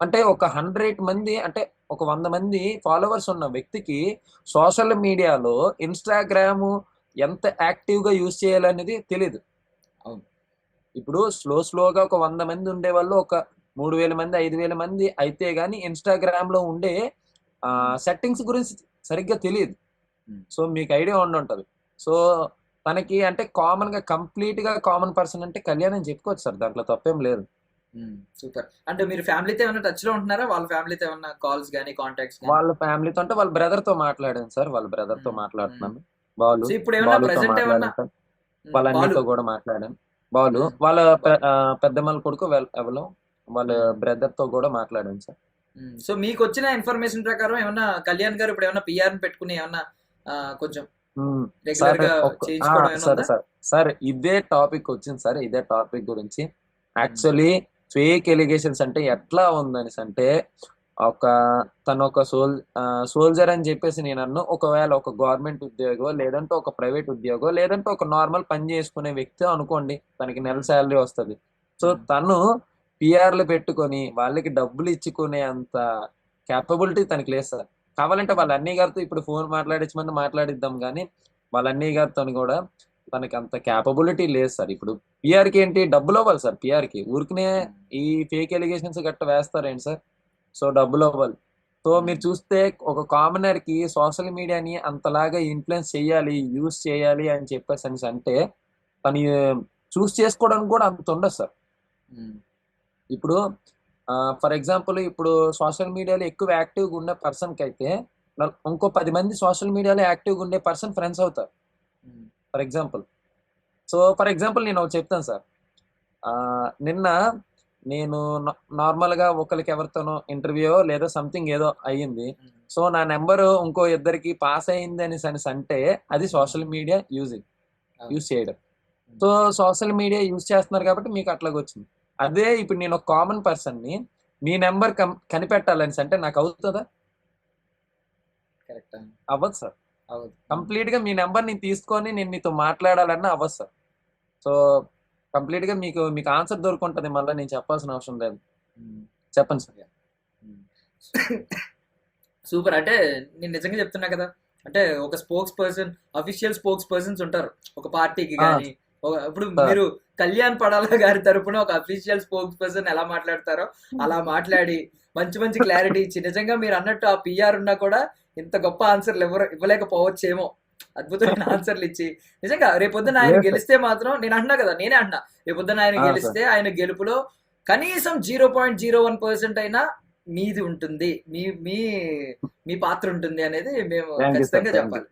అంటే ఒక 100 మంది, అంటే ఒక 100 మంది ఫాలోవర్స్ ఉన్న వ్యక్తికి సోషల్ మీడియాలో ఇన్స్టాగ్రామ్ ఎంత యాక్టివ్ గా యూజ్ చేయాలనేది తెలియదు. అవును. ఇప్పుడు స్లోగా ఒక 100 మంది ఉండేవాళ్ళు ఒక 3000 మంది 5000 మంది అయితే గానీ ఇన్స్టాగ్రామ్ లో ఉండే సెట్టింగ్స్ గురించి సరిగ్గా తెలియదు. సో మీకు ఐడియా ఉంటది. సో తనకి అంటే కామన్ గా కంప్లీట్ గా కామన్ పర్సన్ అంటే కళ్యాణ్ అని చెప్పుకోవచ్చు సార్, దాంట్లో తప్పేం లేదు. సూపర్. అంటే మీరు ఫ్యామిలీతో ఏమైనా టచ్ లో ఉంటున్నారా? వాళ్ళ ఫ్యామిలీతో ఏమైనా కాల్స్ గానీ కాంటాక్ట్స్ గానీ? వాళ్ళ ఫ్యామిలీతో అంటే వాళ్ళ బ్రదర్ తో మాట్లాడాను సార్, వాళ్ళ బ్రదర్ తో మ్మ్. మాట్లాడుతున్నాను. సో ఇప్పుడు ఏమైనా బాలుతో ప్రెసెంట్ ఏమన్నా మాట్లాడాను సార్, వాళ్ళ బాలు అన్నితో కూడా మాట్లాడాను. బాలు మ్మ్. వాళ్ళ బాలు పెద్దమ్మల కొడుకు ఎవరు వాళ్ళ బ్రదర్ తో కూడా మాట్లాడాను సార్. సో మీకు వచ్చిన ఇన్ఫర్మేషన్ ప్రకారం ఏమన్నా కళ్యాణ్ గారు ఇప్పుడు ఏమన్నా పిఆర్ పెట్టుకుని ఏమన్నా కొంచెం రెగ్యులర్ సార్ గా చేయించుకోవడం ఏమైనా సార్ ఉందా? సార్ సార్ ఇదే టాపిక్ వచ్చింది సార్, ఇదే టాపిక్ గురించి. యాక్చువల్లీ ఫేక్ ఎలిగేషన్స్ అంటే ఎట్లా ఉందనేసి అంటే, ఒక తను ఒక సోల్జర్ అని చెప్పేసి నేను అన్ను. ఒకవేళ ఒక గవర్నమెంట్ ఉద్యోగం, లేదంటే ఒక ప్రైవేట్ ఉద్యోగం, లేదంటే ఒక నార్మల్ పని చేసుకునే వ్యక్తి అనుకోండి, తనకి నెల శాలరీ వస్తుంది. సో తను పిఆర్లు పెట్టుకొని వాళ్ళకి డబ్బులు ఇచ్చుకునే అంత క్యాపబిలిటీ తనకి లేదు సార్. కావాలంటే వాళ్ళ అన్నయ్య గారితో ఇప్పుడు ఫోన్ మాట్లాడించమని మాట్లాడిద్దాం, కానీ వాళ్ళ అన్నయ్య గారితో కూడా తనకి అంత క్యాపబిలిటీ లేదు సార్. ఇప్పుడు పిఆర్ కి ఏంటి, డబ్బులు అవ్వాలి సార్. పిఆర్ కి ఊరికనే ఈ ఫేక్ ఎలిగేషన్స్ గట్ట వేస్తారేంటి సార్? సో డబ్బులు అవ్వాలి. సో మీరు చూస్తే ఒక కామనర్ కి సోషల్ మీడియాని అంతలాగా ఇన్ఫ్లుయెన్స్ చేయాలి, యూస్ చేయాలి అని చెప్పేసి అనేసి అంటే, తను చూస్ చేసుకోవడానికి కూడా అంత ఉండదు సార్. ఇప్పుడు ఫర్ ఎగ్జాంపుల్ ఇప్పుడు సోషల్ మీడియాలో ఎక్కువ యాక్టివ్గా ఉండే పర్సన్కి అయితే ఇంకో 10 మంది సోషల్ మీడియాలో యాక్టివ్గా ఉండే పర్సన్ ఫ్రెండ్స్ అవుతారు for example. So for example నేను ఒకటి చెప్తాను సార్. నిన్న నేను నార్మల్గా ఒకరికి ఎవరితోనో ఇంటర్వ్యూ లేదా సంథింగ్ ఏదో అయ్యింది. సో నా నెంబర్ ఇంకో ఇద్దరికి పాస్ అయింది అనేసి అంటే అది సోషల్ మీడియా యూజ్ చేయడం. సో సోషల్ మీడియా యూజ్ చేస్తున్నారు కాబట్టి మీకు అట్లాగ వచ్చింది. అదే ఇప్పుడు నేను ఒక కామన్ పర్సన్ని మీ నెంబర్ కనిపెట్టాలని అంటే నాకు అవుతుందా? కరెక్ట్. అవ్వదు సార్. అవును. కంప్లీట్ గా మీ నెంబర్ ని తీసుకొని నేను మీతో మాట్లాడాలన్నా అవ్వదు సార్. సో కంప్లీట్ గా మీకు ఆన్సర్ దొరుకుంటది, మళ్ళీ నేను చెప్పాల్సిన అవసరం లేదు. చెప్పండి సార్. సూపర్. అంటే నేను నిజంగా చెప్తున్నా కదా, అంటే ఒక spokes person, official spokes persons ఉంటారు ఒక పార్టీకి కానీ. ఇప్పుడు మీరు కళ్యాణ్ పడాల గారి తరపున ఒక అఫీషియల్ స్పోక్స్ పర్సన్ ఎలా మాట్లాడతారో అలా మాట్లాడి మంచి మంచి క్లారిటీ ఇచ్చి, నిజంగా మీరు అన్నట్టు ఆ పిఆర్ ఉన్నా కూడా ఇంత గొప్ప ఆన్సర్లు ఇవ్వలేకపోవచ్చేమో, అద్భుతమైన ఆన్సర్లు ఇచ్చి నిజంగా రేపొద్దున ఆయన గెలిస్తే మాత్రం, నేను అంటున్నా కదా, నేనే అంటున్నా, రేపొద్దున ఆయన గెలిస్తే ఆయన గెలుపులో కనీసం 0.01% అయినా మీది ఉంటుంది, మీ మీ మీ పాత్ర ఉంటుంది అనేది మేము ఖచ్చితంగా చెప్పాలి.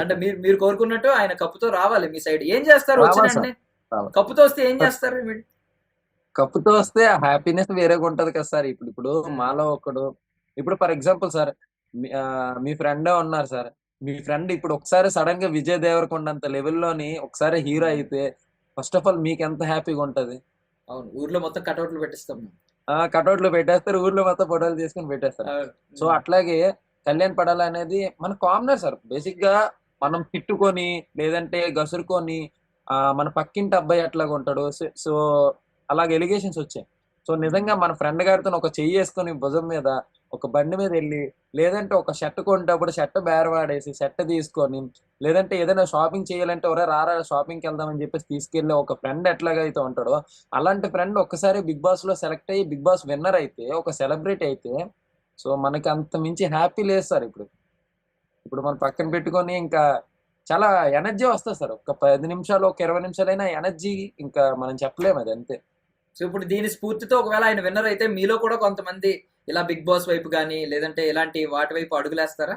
అంటే మీరు కోరుకున్నట్టు ఆయన కప్పుతో రావాలి మీ సైడ్. ఏం చేస్తారు వచ్చిన కప్పుతో వస్తే ఏం చేస్తారు? కప్పుతో వస్తే హ్యాపీనెస్ వేరేగా ఉంటది కదా సార్. ఇప్పుడు మాలో ఒకడు, ఇప్పుడు ఫర్ ఎగ్జాంపుల్ సార్, మీ ఫ్రెండే ఉన్నారు సార్. మీ ఫ్రెండ్ ఇప్పుడు ఒకసారి సడన్ గా విజయ్ దేవరకొండ అంత లెవెల్లోని ఒకసారి హీరో అయితే ఫస్ట్ ఆఫ్ ఆల్ మీకు ఎంత హ్యాపీగా ఉంటది? అవును. ఊర్లో మొత్తం కటౌట్లు పెట్టిస్తాం, కటౌట్లు పెట్టేస్తారు, ఊర్లో మొత్తం ఫోటోలు తీసుకుని పెట్టేస్తారు. సో అట్లాగే కళ్యాణ్ పడాల అనేది మన కామనర్ సార్. బేసిక్ గా మనం తిట్టుకొని లేదంటే గసురుకొని మన పక్కింటి అబ్బాయి ఎట్లాగా ఉంటాడు, సో అలాగే ఎలిగేషన్స్ వచ్చాయి. సో నిజంగా మన ఫ్రెండ్ గారితో ఒక చెయ్యి వేసుకొని భుజం మీద ఒక బండి మీద వెళ్ళి, లేదంటే ఒక షర్ట్ కొంటప్పుడు షర్ట్ బేరవాడేసి షర్ట్ తీసుకొని, లేదంటే ఏదైనా షాపింగ్ చేయాలంటే ఒరే రారా షాపింగ్కి వెళ్దామని చెప్పేసి తీసుకెళ్ళి ఒక ఫ్రెండ్ ఎట్లాగైతే ఉంటాడో, అలాంటి ఫ్రెండ్ ఒక్కసారి బిగ్ బాస్ లో సెలెక్ట్ అయ్యి బిగ్ బాస్ విన్నర్ అయితే, ఒక సెలబ్రిటీ అయితే, సో మనకి అంత మించి హ్యాపీ లేదు సార్. ఇప్పుడు మనం పక్కన పెట్టుకొని ఇంకా చాలా ఎనర్జీ వస్తుంది సార్. ఒక 10 నిమిషాలు ఒక 20 నిమిషాలైనా ఎనర్జీ ఇంకా మనం చెప్పలేము, అది అంతే. సో ఇప్పుడు దీని స్ఫూర్తితో ఒకవేళ ఆయన విన్నర్ అయితే మీలో కూడా కొంతమంది ఇలా బిగ్ బాస్ వైపు కానీ లేదంటే ఇలాంటి వాటి వైపు అడుగులేస్తారా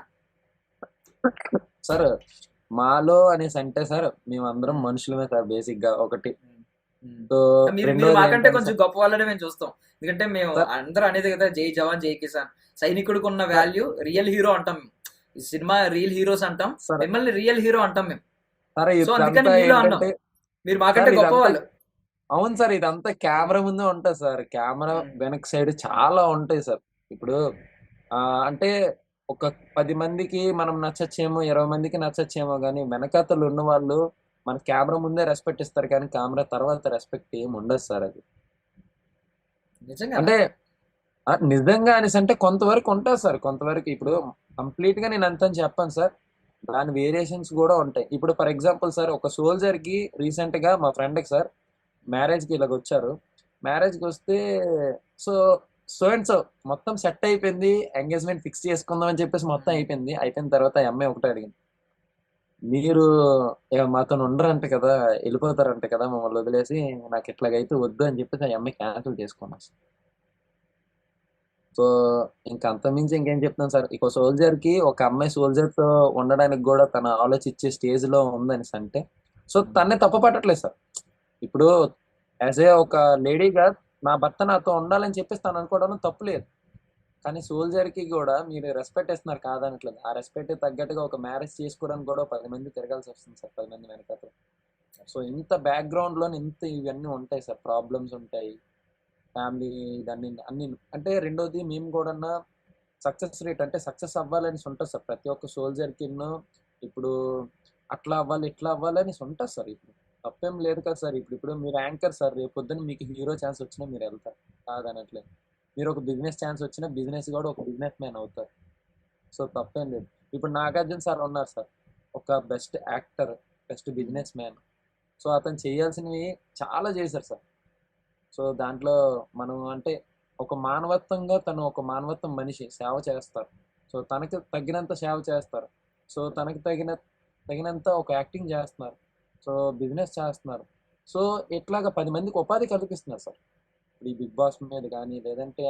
సార్? మాలో అనేసి అంటే సార్ మేమందరం మనుషులమే సార్. బేసిక్ గా ఒకటి సో మీరు రెండోది మాకంటే ఏంటంటే కొంచెం గొప్ప వాళ్ళనే మేము చూస్తాం. ఎందుకంటే మేము సార్ అందరూ అనేది కదా, జై జవాన్ జై కిసాన్. సైనికుడికి ఉన్న సార్ వాల్యూ రియల్ హీరో అంటాం మేము. ఈ సినిమా రియల్ హీరోస్ అంటాం, సార్ మిమ్మల్ని రియల్ హీరో అంటాం మేము. సార్ సో అందుకని ఇదంతా మీలో అన్నాం, ఏంటంటే మీరు సార్ మాకంటే గొప్ప ఇదంతా వాళ్ళు. అవును సార్, ఇదంతా కెమెరా ముందే ఉంటుంది సార్. కెమెరా ఉమ్, వెనక సైడ్ చాలా ఉంటాయి సార్. ఇప్పుడు అంటే ఒక 10 మందికి మనం నచ్చచ్చేమో, 20 మందికి నచ్చచ్చేమో, కానీ వెనకాతలు ఉన్న వాళ్ళు మన కెమెరా ముందే రెస్పెక్ట్ ఇస్తారు, కానీ కెమెరా తర్వాత రెస్పెక్ట్ ఏమి ఉండదు సార్. అది నిజంగానా? అంటే నిజంగా అనేసి అంటే కొంతవరకు ఉంటుంది సార్. కొంతవరకు ఇప్పుడు కంప్లీట్ గా నేను అంత చెప్పాను సార్. దాని వేరియేషన్స్ కూడా ఉంటాయి. ఇప్పుడు ఫర్ ఎగ్జాంపుల్ సార్, ఒక సోల్జర్ కి రీసెంట్ గా మా ఫ్రెండ్ కి సార్ మ్యారేజ్ కి ఇలాగ వచ్చారు. మ్యారేజ్ కి వస్తే సో సో అండ్ సో మొత్తం సెట్ అయిపోయింది, ఎంగేజ్మెంట్ ఫిక్స్ చేసుకుందాం అని చెప్పేసి మొత్తం అయిపోయింది. అయిపోయిన తర్వాత ఆ అమ్మాయి ఒకటే అడిగింది, మీరు మాతో ఉండరంట కదా, వెళ్ళిపోతారంట కదా మమ్మల్ని వదిలేసి, నాకు ఇట్లాగైతే వద్దు అని చెప్పేసి ఆ అమ్మాయి క్యాన్సిల్ చేసుకున్నాను సార్. సో ఇంకా అంతమించి ఇంకేం చెప్తాను సార్. ఒక సోల్జర్ కి ఒక అమ్మాయి సోల్జర్ తో ఉండడానికి కూడా తన ఆలోచించే స్టేజ్ లో ఉందనేసి అంటే సో తన్నే తప్పు పట్టట్లేదు సార్. ఇప్పుడు యాజ్ ఏ ఒక లేడీగా నా భర్త నాతో ఉండాలని చెప్పేసి తను అనుకోవడం తప్పు లేదు. కానీ సోల్జర్ కి కూడా మీరు రెస్పెక్ట్ ఇస్తున్నారు కాదనట్లేదు. ఆ రెస్పెక్ట్ తగ్గట్టుగా ఒక మ్యారేజ్ చేసుకోవడానికి కూడా 10 మంది తిరగాల్సి వస్తుంది సార్, 10 మంది వెనకాల. సో ఇంత బ్యాక్గ్రౌండ్ లో ఇంత ఇవన్నీ ఉంటాయి సార్, ప్రాబ్లమ్స్ ఉంటాయి, ఫ్యామిలీ దాన్ని అన్ని. అంటే రెండోది మేము కూడా సక్సెస్ రేట్ అంటే సక్సెస్ అవ్వాలని ఉంటుంది సార్ ప్రతి ఒక్క సోల్జర్ కి. ఇప్పుడు అట్లా అవ్వాలి ఇట్లా అవ్వాలని ఉంటుంది సార్. ఇప్పుడు తప్పేం లేదు కదా సార్. ఇప్పుడు మీరు యాంకర్ సార్, రేపు పొద్దున్న మీకు హీరో ఛాన్స్ వచ్చినా మీరు వెళ్తారు కాదనట్లేదు. మీరు ఒక బిజినెస్ ఛాన్స్ వచ్చినా బిజినెస్ కూడా ఒక బిజినెస్ మ్యాన్ అవుతారు. సో తప్పేం లేదు. ఇప్పుడు నాగార్జున సార్ ఉన్నారు సార్, ఒక best actor, best business man. So అతను చేయాల్సినవి చాలా చేశారు సార్. సో దాంట్లో మనం అంటే ఒక మానవత్వంగా తను ఒక మానవత్వం మనిషి సేవ చేస్తారు. సో తనకి తగినంత సేవ చేస్తారు. సో తనకి తగినంత ఒక యాక్టింగ్ చేస్తున్నారు. సో బిజినెస్ చేస్తున్నారు. సో ఇట్లాగా 10 మందికి ఉపాధి కల్పిస్తున్నారు సార్. ఇప్పుడు ఈ బిగ్ బాస్ మీద కానీ, లేదంటే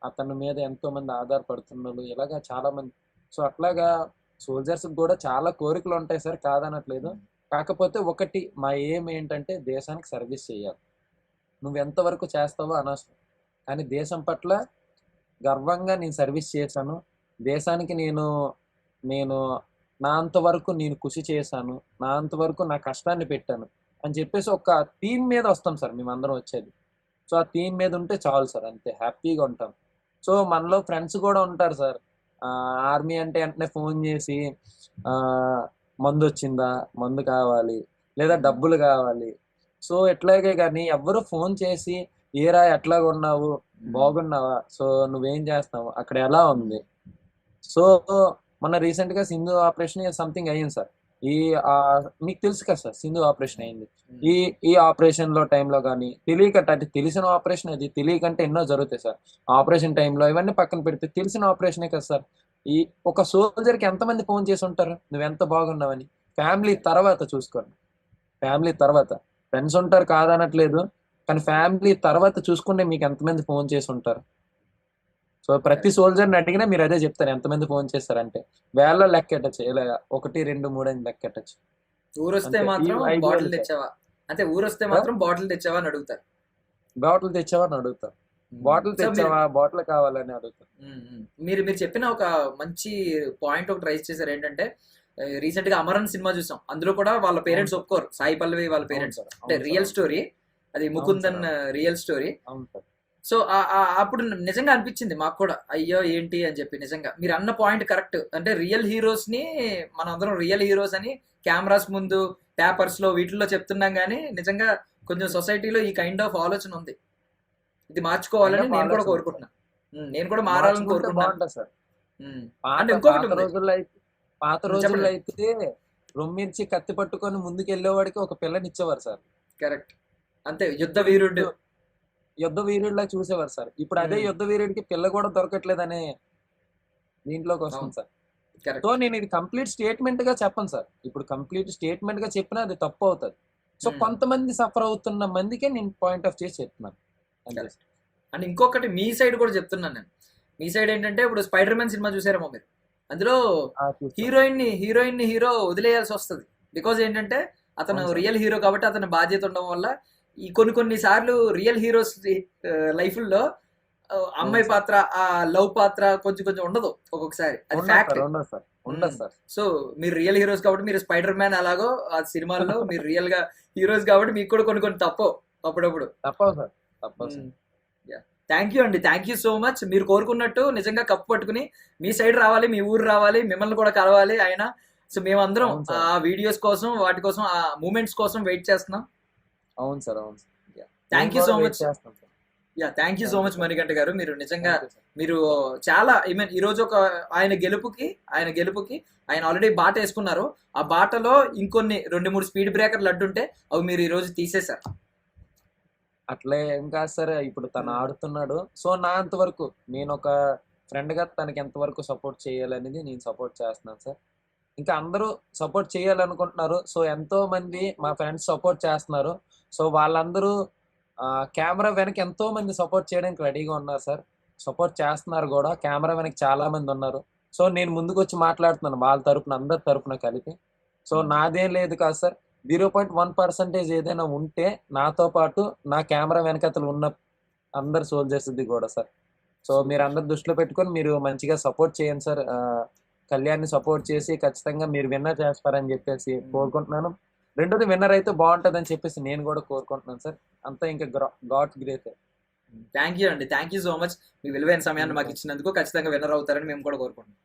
అతని మీద ఎంతో మంది ఆధారపడుతున్నారు, ఇలాగా చాలా మంది. సో అట్లాగా సోల్జర్స్ కూడా చాలా కోరికలు ఉంటాయి సార్, కాదనట్లేదు. కాకపోతే ఒకటి మా ఏం ఏంటంటే దేశానికి సర్వీస్ చేయాలి. నువ్వు ఎంతవరకు చేస్తావో అనవసరం, కానీ దేశం పట్ల గర్వంగా నేను సర్వీస్ చేశాను, దేశానికి నేను నేను నా అంతవరకు నేను కృషి చేశాను, నా అంతవరకు నా కష్టాన్ని పెట్టాను అని చెప్పేసి ఒక థీమ్ మీద వస్తాం సార్ మేమందరం వచ్చేది. సో ఆ థీమ్ మీద ఉంటే చాలు సార్, అంతే హ్యాపీగా ఉంటాం. సో మనలో ఫ్రెండ్స్ కూడా ఉంటారు సార్. ఆర్మీ అంటే వెంటనే ఫోన్ చేసి మందు వచ్చిందా, మందు కావాలి, లేదా డబ్బులు కావాలి. సో ఎట్లాగే కానీ ఎవ్వరు ఫోన్ చేసి ఏరా ఎట్లాగా ఉన్నావు, బాగున్నావా, సో నువ్వేం చేస్తున్నావు, అక్కడ ఎలా ఉంది. సో మొన్న రీసెంట్ గా సింధు ఆపరేషన్ సంథింగ్ అయ్యింది సార్. ఈ మీకు తెలుసు కదా సార్, సింధు ఆపరేషన్ అయింది. ఈ ఈ ఆపరేషన్ లో టైంలో కానీ అంటే తెలిసిన ఆపరేషన్, అది తెలియకంటే ఎన్నో జరుగుతాయి సార్. ఆపరేషన్ టైంలో ఇవన్నీ పక్కన పెడితే తెలిసిన ఆపరేషనే కదా సార్. ఈ ఒక సోల్జర్ కి ఎంతమంది ఫోన్ చేసి ఉంటారు నువ్వెంత బాగున్నావని. ఫ్యామిలీ తర్వాత చూసుకోండి, ఫ్యామిలీ తర్వాత. ఫ్రెండ్స్ ఉంటారు కాదనట్లేదు, కానీ ఫ్యామిలీ తర్వాత చూసుకుంటే మీకు ఎంతమంది ఫోన్ చేసి ఉంటారు. సో ప్రతి సోల్జర్ని అడిగినా మీరు అదే చెప్తారు, ఎంతమంది ఫోన్ చేస్తారంటే వేళ లెక్కెట్టచ్చు, ఇలా 1, 2, 3 అని లెక్కెట్టచ్చు. ఊరొస్తే అంతే. మాత్రం ఈ 5 బాటిల్ వేలు సార్. తెచ్చావా, అంటే ఊరొస్తే మాత్రం బాటిల్ తెచ్చావా అని అడుగుతారు. బాటిల్ తెచ్చావా అని అడుగుతారు, బాటిల్ సో మీరు తెచ్చావా, బాటిల్ కావాలని అడుగుతారు. మీరు మీరు చెప్పిన ఒక మంచి పాయింట్ ఒకటి రైజ్ చేశారు. ఏంటంటే రీసెంట్ గా అమరన్ సినిమా చూసాం, అందులో కూడా వాళ్ళ పేరెంట్స్ అవును సార్. ఒప్పుకోరు, సాయి పల్లవి వాళ్ళ అవును పేరెంట్స్. సార్, అంటే అవును రియల్ సార్, స్టోరీ అది, అవును ముకుందన్ సార్, రియల్ స్టోరీ. అవును సార్. సో అప్పుడు నిజంగా అనిపించింది మాకు కూడా, అయ్యో ఏంటి అని చెప్పి. నిజంగా మీరు అన్న పాయింట్ కరెక్ట్. అంటే రియల్ హీరోస్ ని మనం అందరం రియల్ హీరోస్ అని కెమెరాస్ ముందు, పేపర్స్ లో, వీటిల్లో చెప్తున్నాం, కానీ నిజంగా కొంచెం సొసైటీలో ఈ కైండ్ ఆఫ్ ఆలోచన ఉంది. ఇది మార్చుకోవాలని కైండ్ ఆఫ్ నేను కూడా ఆలోచన ఉంది సార్. కోరుకుంటున్నాను. నేను కూడా మారాలని మార్చుకుంటే కోరుకుంటున్నాను. బాగుంటుంది సార్. ఉమ్. పాత అంటే ఇంకొకటి పాత ఉంది. రోజుల్లో అయితే పాత రోజుల్లో చెప్పండి. అయితే రొమ్మిర్చి కత్తి పట్టుకొని ముందుకు వెళ్ళేవాడికి ఒక పిల్లనిచ్చేవారు సార్. కరెక్ట్. అంతే, యుద్ధ వీరుడు. యుద్ధ వీరుడిలా చూసేవారు సార్. ఇప్పుడు అదే ఉమ్. యుద్ధ వీరుడికి పిల్ల కూడా దొరకట్లేదనే దీంట్లోకి వస్తుంది సార్. కరెక్ట్. సో నేను ఇది కంప్లీట్ స్టేట్మెంట్ గా చెప్పను సార్. ఇప్పుడు కంప్లీట్ స్టేట్మెంట్ గా చెప్పినా అది తప్పు అవుతుంది. సో కొంతమంది సఫర్ అవుతున్న మందికే నేను పాయింట్ ఆఫ్ చేసి చెప్తున్నాను. అంతే కరెక్ట్. సార్. అండ్ ఇంకొకటి మీ సైడ్ కూడా చెప్తున్నాను నేను. మీ సైడ్ ఏంటంటే, ఇప్పుడు స్పైడర్ మ్యాన్ సినిమా చూసారేమో మీరు. అందులో చూస్తాను. హీరో వదిలేయాల్సి వస్తుంది. బికాజ్ ఏంటంటే అతను అవును సార్. రియల్ హీరో కాబట్టి అతని బాధ్యత ఉండడం వల్ల ఈ కొన్ని సార్లు రియల్ హీరోస్ లైఫ్లో అమ్మాయి పాత్ర, ఆ లవ్ పాత్ర కొంచెం ఉండదు ఒక్కొక్కసారి, అది ఫ్యాక్ట్. ఉండదు సార్. సో మీరు రియల్ హీరోస్ కాబట్టి, మీరు స్పైడర్ మ్యాన్ అలాగో ఆ సినిమాల్లో మీరు రియల్ గా హీరోస్ కాబట్టి మీకు కూడా కొన్ని తప్పవు అప్పుడప్పుడు. తప్పవు సార్. థ్యాంక్ యూ అండి, థ్యాంక్ యూ సో మచ్. మీరు కోరుకున్నట్టు నిజంగా కప్పు పట్టుకుని మీ సైడ్ రావాలి, మీ ఊరు రావాలి, మిమ్మల్ని కూడా కలవాలి ఆయన. సో మేమందరం అవును సార్. ఆ వీడియోస్ కోసం, వాటి కోసం, ఆ మూమెంట్స్ కోసం వెయిట్ చేస్తున్నాం. అవును sir. Thank you so much. చేస్తాం sir. Thank you so much Manikanta garu. మీరు నిజంగా Thank you, sir. మీరు చాలా ఈ రోజు ఒక ఆయన గెలుపుకి ఆయన ఆల్రెడీ బాట వేసుకున్నారు. ఆ బాటలో ఇంకొన్ని 2-3 స్పీడ్ బ్రేకర్లు అడ్డుంటే అవి మీరు ఈ రోజు తీసేశారు. అట్లే ఏం కాదు సార్. ఇప్పుడు తను ఆడుతున్నాడు. సో నా అంతవరకు నేను ఒక ఫ్రెండ్ గా తనకి ఎంతవరకు సపోర్ట్ చేయాలనేది నేను సపోర్ట్ చేస్తున్నాను సార్. ఇంకా అందరూ సపోర్ట్ చేయాలనుకుంటున్నారు. సో ఎంతో మంది మా ఫ్రెండ్స్ సపోర్ట్ చేస్తున్నారు. సో వాళ్ళందరూ కెమెరా వెనక ఎంతో మంది సపోర్ట్ చేయడానికి రెడీగా ఉన్నారు సార్. సపోర్ట్ చేస్తున్నారు కూడా. కెమెరా వెనక చాలా మంది ఉన్నారు. సో నేను ముందుకు వచ్చి మాట్లాడుతున్నాను వాళ్ళ తరపున, అందరి తరపున కలిపి. సో నాదేం లేదు కాదు సార్. 0.1% ఏదైనా ఉంటే నాతో పాటు నా కెమెరా వెనకతలు ఉన్న అందరు సోల్జర్స్ది కూడా సార్. సో మీరు అందరు దృష్టిలో పెట్టుకొని మీరు మంచిగా సపోర్ట్ చేయండి సార్. కళ్యాణ్ని సపోర్ట్ చేసి ఖచ్చితంగా మీరు విన్నర్ చేస్తారని చెప్పేసి కోరుకుంటున్నాను. రెండోది విన్నర్ అయితే బాగుంటుందని చెప్పేసి నేను కూడా కోరుకుంటున్నాను సార్. అంతా ఇంకా గాడ్ గ్రేట్. థ్యాంక్ యూ అండి, థ్యాంక్ యూ సో మచ్. మీ విలువైన సమయాన్ని మాకు ఇచ్చినందుకు. ఖచ్చితంగా విన్నర్ అవుతారని మేము కూడా కోరుకుంటున్నాం.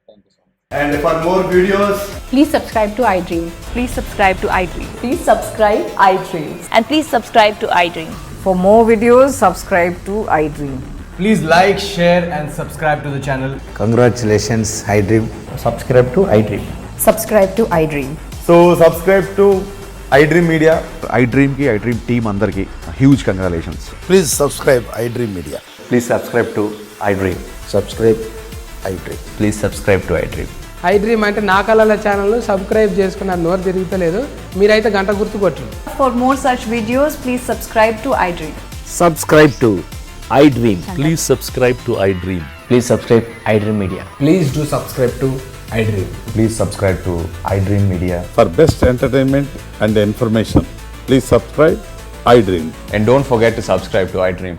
Thank you so much. And for more videos, Please subscribe to iDream. Please subscribe to iDream. Please subscribe iDream. And please subscribe to iDream. For more videos, subscribe to iDream. please like, share and subscribe to the channel. Congratulations, iDream. Subscribe to iDream. Subscribe to iDream. So subscribe to iDream Media. iDream ki iDream team andarki huge congratulations. Please subscribe iDream Media. Please subscribe to iDream. Subscribe iDream. Please subscribe to iDream. iDream అంటే నా కళల ఛానల్ సబ్స్క్రైబ్ చేసుకున్నారు. నోరు తిరుగుతలేదు. మీరైతే గంట గుర్తు కొట్టండి. For more such videos, please subscribe to iDream. Subscribe to iDream. Please subscribe to iDream. Please subscribe iDream Media. Please do subscribe to iDream. Please subscribe to iDream Media. For best entertainment and information, please subscribe iDream. And don't forget to subscribe to iDream.